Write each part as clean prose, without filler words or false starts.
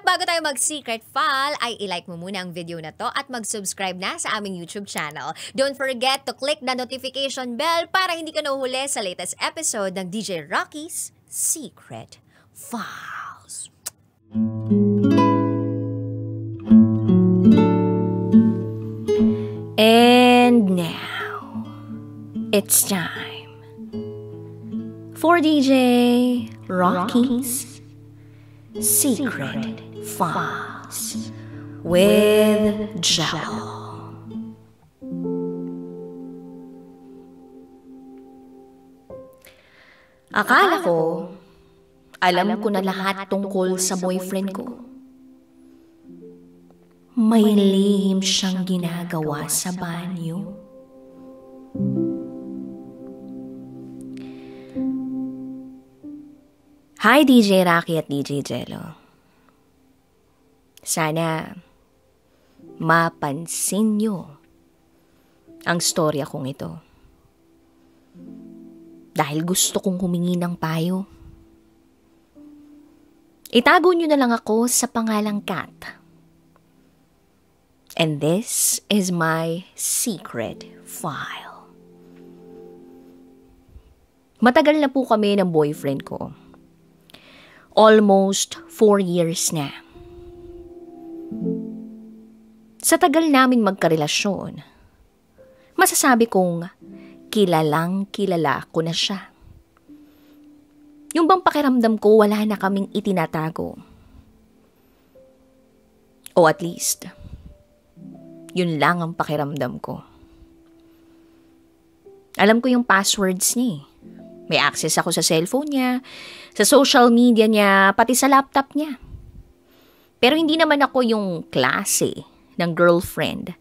bago tayo mag-secret file, ay ilike mo muna ang video na to at mag-subscribe na sa aming YouTube channel. Don't forget to click the notification bell para hindi ka nahuhuli sa latest episode ng DJ Rocky's Secret Files. And now, it's time for DJ Rocky's Secret Files with Jello. Akala ko, alam ko na lahat tungkol sa boyfriend ko. May lihim siyang ginagawa sa banyo. Hi DJ Rocky at DJ Jello. Sana mapansin nyo ang storya kong ito. Dahil gusto kong humingi ng payo. Itago nyo na lang ako sa pangalang Kat. And this is my secret file. Matagal na po kami ng boyfriend ko. Almost 4 years na. Sa tagal naming magkarelasyon, masasabi kong kilalang kilala ko na siya. Yung bang pakiramdam ko wala na kaming itinatago. O at least, yun lang ang pakiramdam ko. Alam ko yung passwords niya. May access ako sa cellphone niya, sa social media niya, pati sa laptop niya. Pero hindi naman ako yung klase ng girlfriend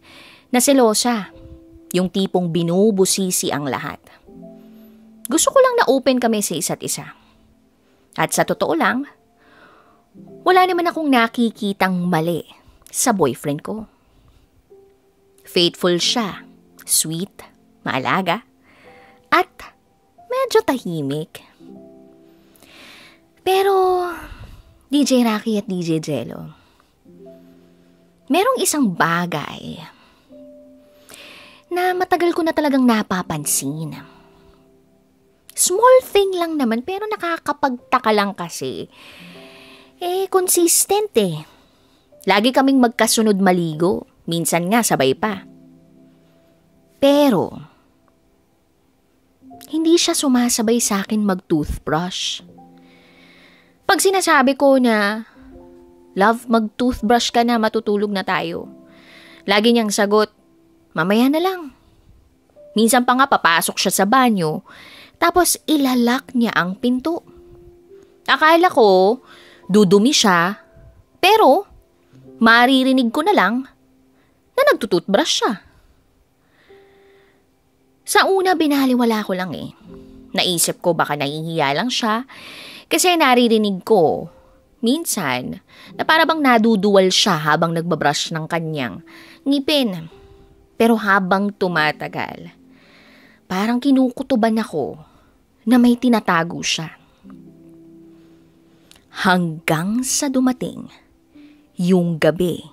na selosa, yung tipong binubusisi ang lahat. Gusto ko lang na open kami sa isa't isa. At sa totoo lang, wala naman akong nakikitang mali sa boyfriend ko. Faithful siya, sweet, maalaga, at medyo tahimik. Pero, DJ Rocky at DJ Jello, merong isang bagay na matagal ko na talagang napapansin. Small thing lang naman, pero nakakapagtaka lang kasi. Consistent eh. Lagi kaming magkasunod maligo. Minsan nga sabay pa. Pero, hindi siya sumasabay sa akin mag-toothbrush. Pag sinasabi ko na, love, mag-toothbrush ka na, matutulog na tayo. Lagi niyang sagot, mamaya na lang. Minsan pa nga papasok siya sa banyo, tapos ilalak niya ang pinto. Akala ko, dudumi siya, pero maririnig ko na lang na nagtututbrush siya. Sa una, binaliwala ko lang eh. Naisip ko baka nahihiya lang siya kasi naririnig ko minsan na para bang naduduwal siya habang nagbabrush ng kanyang ngipin. Pero habang tumatagal, parang kinukutuban ako na may tinatago siya. Hanggang sa dumating yung gabi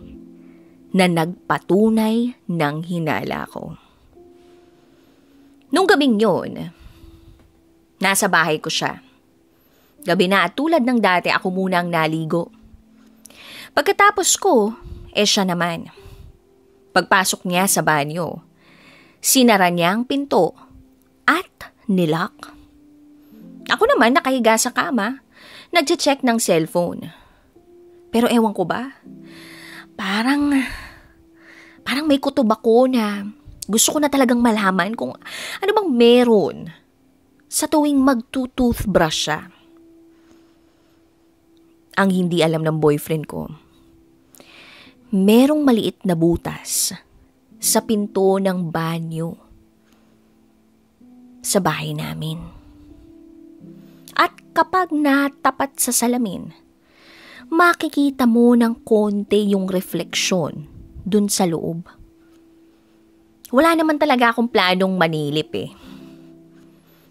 na nagpatunay ng hinala ko. Nung gabing yun, nasa bahay ko siya. Gabi na at tulad ng dati ako muna ang naligo. Pagkatapos ko, siya naman. Pagpasok niya sa banyo, sinara niya ang pinto at nilock. Ako naman nakahiga sa kama, nagche-check ng cellphone. Pero ewan ko ba, parang may kutob ako na gusto ko na talagang malaman kung ano bang meron sa tuwing magtutoothbrush siya. Ang hindi alam ng boyfriend ko, merong maliit na butas sa pinto ng banyo sa bahay namin. At kapag natapat sa salamin, makikita mo ng konti yung refleksyon dun sa loob. Wala naman talaga akong planong manilip eh.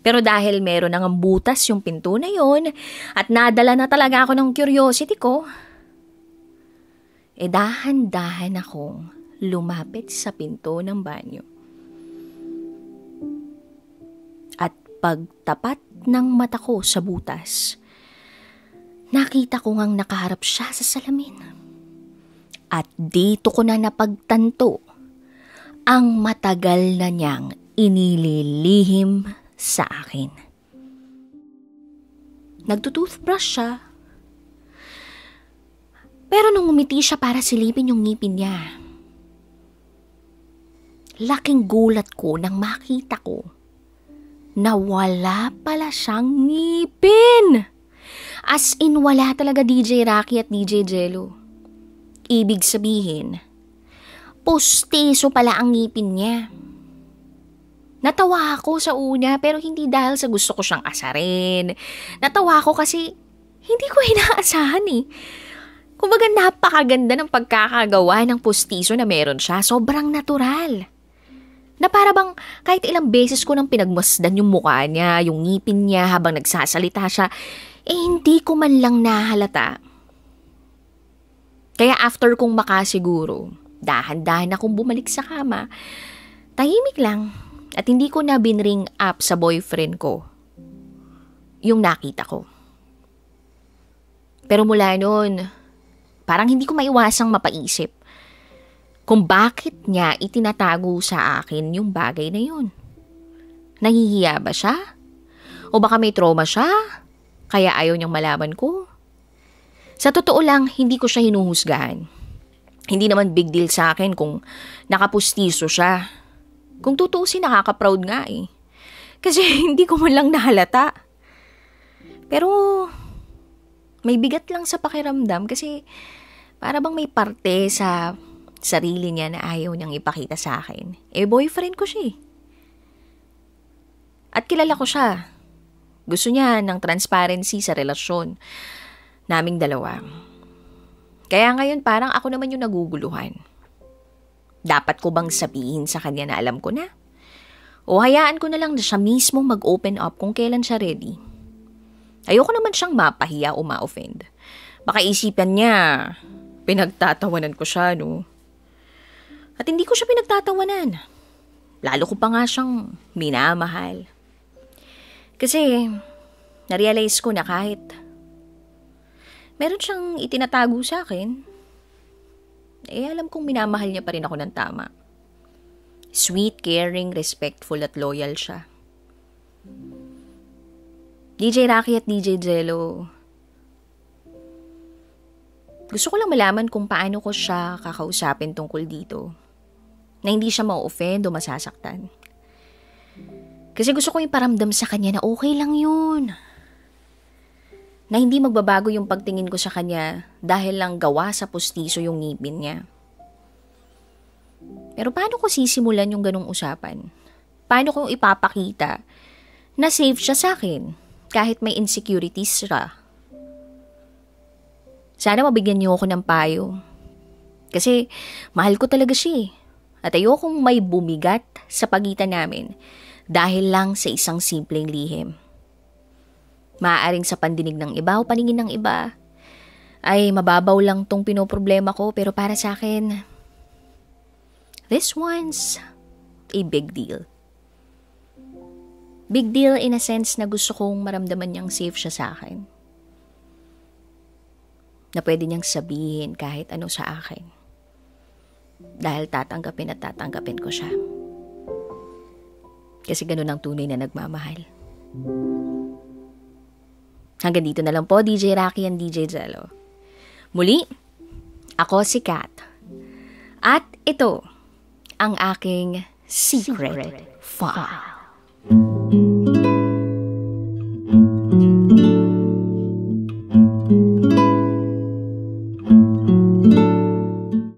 Pero dahil meron ng butas yung pinto na yon at nadala na talaga ako ng curiosity ko, dahan-dahan akong lumapit sa pinto ng banyo. At pagtapat ng mata ko sa butas, nakita ko ngang nakaharap siya sa salamin. At dito ko na napagtanto ang matagal na niyang inililihim sa akin. Nagtutoothbrush siya. Pero nung umiti siya para silipin yung ngipin niya, laking gulat ko nang makita ko na wala pala siyang ngipin. As in, wala talaga, DJ Rocky at DJ Jello. Ibig sabihin, pustiso pala ang ngipin niya. Natawa ako sa una pero hindi dahil sa gusto ko siyang asarin. Natawa ako kasi hindi ko inaasahan eh. Kumbaga napakaganda ng pagkakagawa ng pustiso na meron siya. Sobrang natural. Na para bang kahit ilang beses ko nang pinagmasdan yung mukha niya, yung ngipin niya habang nagsasalita siya, hindi ko man lang nahalata. Kaya after kong makasiguro, dahan-dahan akong bumalik sa kama, tahimik lang at hindi ko na binring up sa boyfriend ko yung nakita ko. Pero mula noon, parang hindi ko maiwasang mapaisip kung bakit niya itinatago sa akin yung bagay na yun. Nahihiya ba siya? O baka may trauma siya? Kaya ayaw niyang malaman ko? Sa totoo lang, hindi ko siya hinuhusgahan. Hindi naman big deal sa akin kung nakapustiso siya. Kung tutuusin, nakaka-proud nga eh. Kasi hindi ko man lang nahalata. Pero may bigat lang sa pakiramdam kasi para bang may parte sa sarili niya na ayaw niyang ipakita sa akin. Boyfriend ko siya eh. At kilala ko siya. Gusto niya ng transparency sa relasyon naming dalawa. Kaya ngayon parang ako naman yung naguguluhan. Dapat ko bang sabihin sa kanya na alam ko na? O hayaan ko na lang na siya mismo mag-open up kung kailan siya ready? Ayoko naman siyang mapahiya o ma-offend. Baka isipan niya, pinagtatawanan ko siya, no? At hindi ko siya pinagtatawanan. Lalo ko pa nga siyang minamahal. Kasi, narealize ko na kahit meron siyang itinatago sa akin, alam kong minamahal niya pa rin ako ng tama. Sweet, caring, respectful at loyal siya. DJ Rocky at DJ Jello, gusto ko lang malaman kung paano ko siya kakausapin tungkol dito. Na hindi siya ma-offend o masasaktan. Kasi gusto ko iparamdam sa kanya na okay lang yun. Na hindi magbabago yung pagtingin ko sa kanya dahil lang gawa sa pustiso yung ngipin niya. Pero paano ko sisimulan yung ganong usapan? Paano ko ipapakita na safe siya sa akin kahit may insecurities siya? Sana mabigyan niyo ako ng payo. Kasi mahal ko talaga siya. At ayokong may bumigat sa pagitan namin dahil lang sa isang simpleng lihim. Maaaring sa pandinig ng iba o paningin ng iba ay mababaw lang tong pinoproblema ko, pero para sa akin, this one's a big deal. Big deal in a sense na gusto kong maramdaman niyang safe siya sa akin. Na pwede niyang sabihin kahit ano sa akin. Dahil tatanggapin at tatanggapin ko siya. Kasi ganun ang tunay na nagmamahal. Hanggang dito na lang po, DJ Rocky and DJ Jello. Muli, ako si Kat. At ito ang aking secret file.